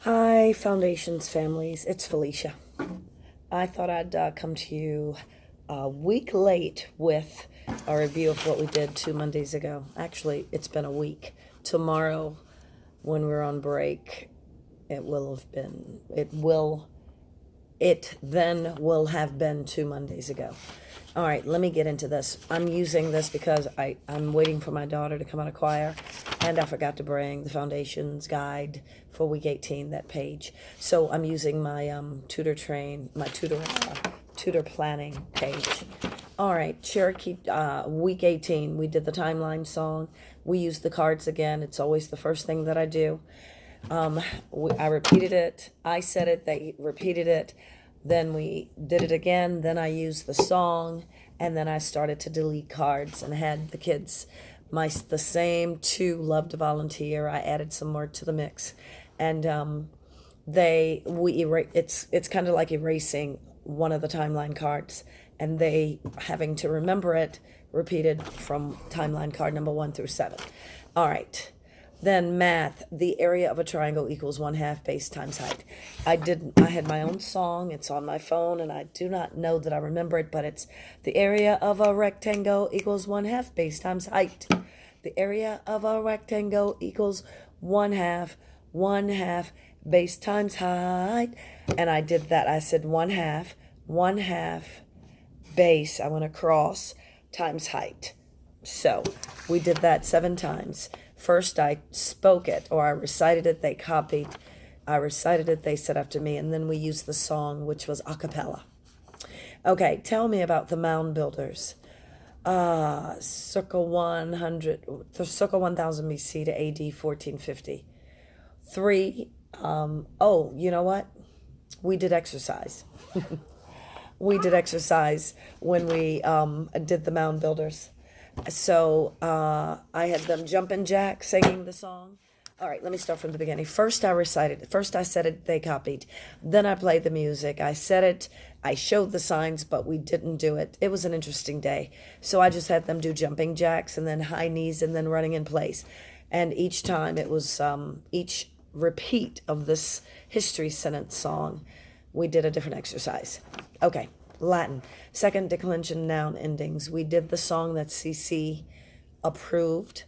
Hi, Foundations families. It's Felicia. I thought I'd come to you a week late with a review of what we did 2 Mondays ago. Actually, it's been a week. Tomorrow, when we're on break, it then will have been 2 Mondays ago. All right, let me get into this. I'm using this because I'm waiting for my daughter to come out of choir, and I forgot to bring the Foundations guide for week 18, that page. So I'm using my tutor planning page. All right, Cherokee, week 18, we did the timeline song. We used the cards again. It's always the first thing that I do. I repeated it. I said it. They repeated it. Then we did it again. Then I used the song, and then I started to delete cards and had the kids, the same two love to volunteer. I added some more to the mix, and it's kind of like erasing one of the timeline cards, and they having to remember it repeated from timeline card number 1 through 7. All right. Then math, the area of a triangle equals 1/2 base times height. I had my own song. It's on my phone, and I do not know that I remember it, but it's the area of a rectangle equals 1/2 base times height. The area of a rectangle equals 1/2 base times height. And I did that. I said 1/2 base, I went across, times height. So we did that 7 times. First, I spoke it, or I recited it, they copied. I recited it, they said after me, and then we used the song, which was a cappella. Okay, tell me about the mound builders. Circa 1000 BC to AD 1450. You know what? We did exercise. We did exercise when we did the mound builders. So I had them jumping jack, singing the song. All right, let me start from the beginning. First, I recited it. First, I said it, they copied. Then I played the music. I said it, I showed the signs, but we didn't do it. It was an interesting day. So I just had them do jumping jacks and then high knees and then running in place. And each time it was, each repeat of this history sentence song, we did a different exercise. Okay. Latin, second declension noun endings. We did the song that CC approved.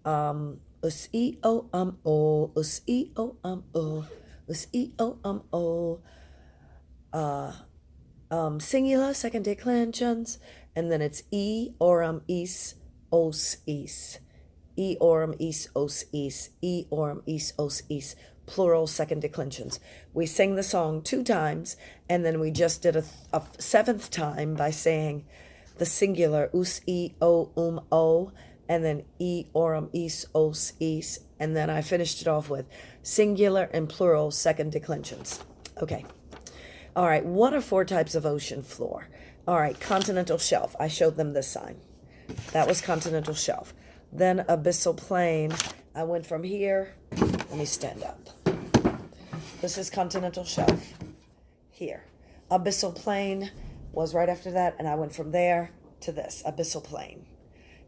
Us e o o, us e o o, us e o o. Singular second declensions, and then it's e orum is os is, e orum is os is, e orum is os is. Plural second declensions. We sang the song 2 times, and then we just did a 7th time by saying the singular us e o, and then e orum is os is, and then I finished it off with singular and plural second declensions. Okay. All right. What are 4 types of ocean floor? All right. Continental shelf. I showed them this sign. That was continental shelf. Then abyssal plain. I went from here. Let me stand up. This is continental shelf here. Abyssal plain was right after that, and I went from there to this, abyssal plain.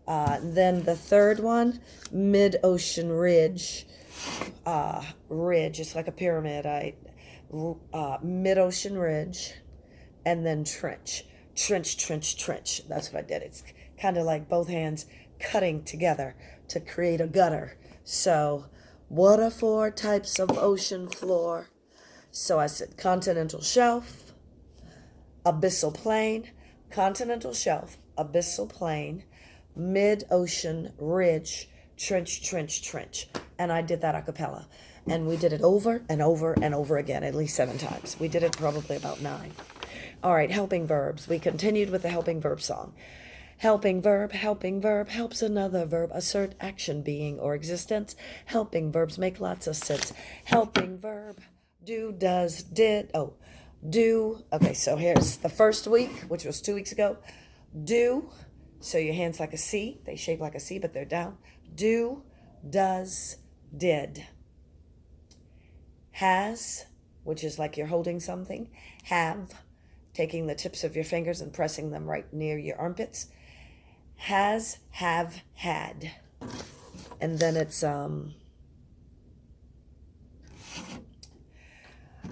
Then the third one, mid-ocean ridge. Ridge, it's like a pyramid. Mid-ocean ridge, and then trench. Trench. That's what I did. It's kind of like both hands cutting together to create a gutter. So, what are 4 types of ocean floor? So I said continental shelf, abyssal plain, continental shelf, abyssal plain, mid-ocean ridge, trench. And I did that a cappella. And we did it over and over and over again, at least 7 times. We did it probably about 9. All right, helping verbs. We continued with the helping verb song. Helping verb helps another verb assert action, being, or existence. Helping verbs make lots of sense. Helping verb, do, does, did. Oh, do. Okay, so here's the first week, which was 2 weeks ago. Do, so your hands like a C. They shape like a C, but they're down. Do, does, did. Has, which is like you're holding something. Have, taking the tips of your fingers and pressing them right near your armpits. Has, have, had. And then it's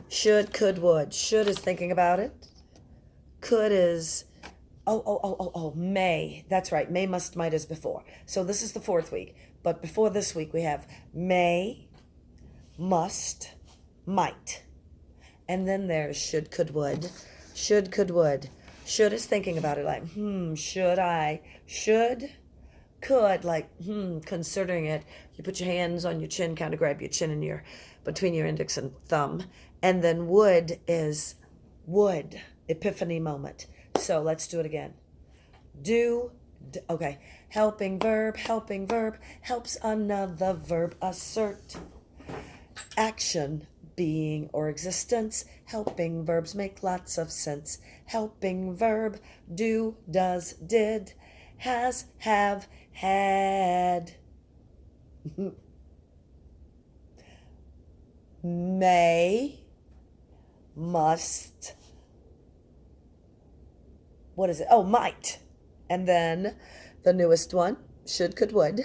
Should, could, would. Should is thinking about it. Could is, may. That's right. May, must, might is before. So this is the fourth week. But before this week, we have may, must, might. And then there's should, could, would. Should, could, would. Should is thinking about it like, should I? Should, could, like, considering it. You put your hands on your chin, kind of grab your chin in your, between your index and thumb. And then would is would, epiphany moment. So let's do it again. Okay. Helping verb, helps another verb assert. Action, being or existence. Helping verbs make lots of sense. Helping verb, do, does, did, has, have, had. May, must, what is it? Oh, might. And then the newest one, should, could, would,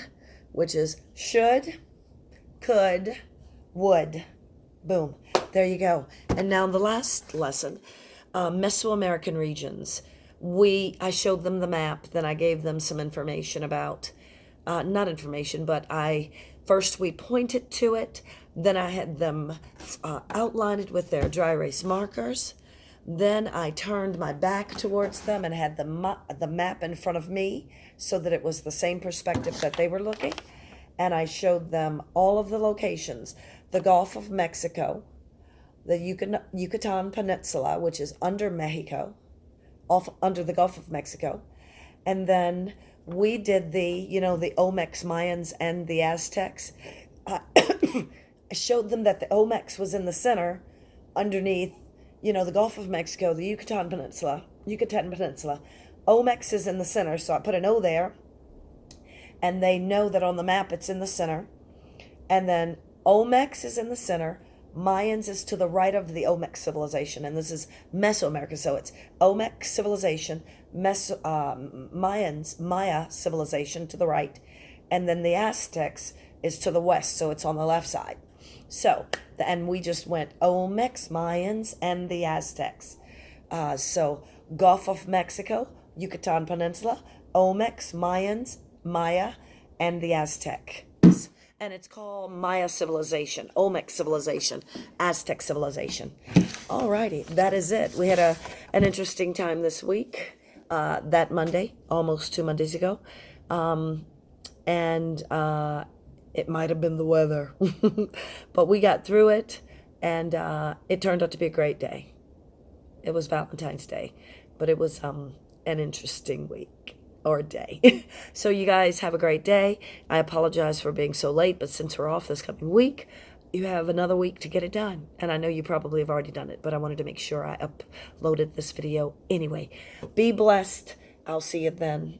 which is should, could, would. Boom. There you go. And now the last lesson, Mesoamerican regions. I showed them the map, then I gave them some information about, not information, but first we pointed to it, then I had them outline it with their dry erase markers. Then I turned my back towards them and had the map in front of me so that it was the same perspective that they were looking. And I showed them all of the locations. The Gulf of Mexico, the Yucatan Peninsula, which is under Mexico, under the Gulf of Mexico. And then we did the Olmecs Mayans and the Aztecs. I showed them that the Olmecs was in the center underneath, the Gulf of Mexico, the Yucatan Peninsula. Olmecs is in the center, so I put an O there. And they know that on the map it's in the center. And then Olmecs is in the center. Mayans is to the right of the Olmec civilization. And this is Mesoamerica, so it's Olmec civilization, Maya civilization to the right. And then the Aztecs is to the west, so it's on the left side. So, and we just went Olmecs, Mayans, and the Aztecs. So, Gulf of Mexico, Yucatan Peninsula, Olmecs, Mayans, Maya, and the Aztecs. And it's called Maya civilization, Olmec civilization, Aztec civilization. Alrighty, that is it. We had an interesting time this week, that Monday, almost 2 Mondays ago. It might have been the weather, but we got through it, and it turned out to be a great day. It was Valentine's Day, but it was an interesting week or day. So you guys have a great day. I apologize for being so late, but since we're off this coming week, you have another week to get it done. And I know you probably have already done it, but I wanted to make sure I uploaded this video anyway. Be blessed. I'll see you then.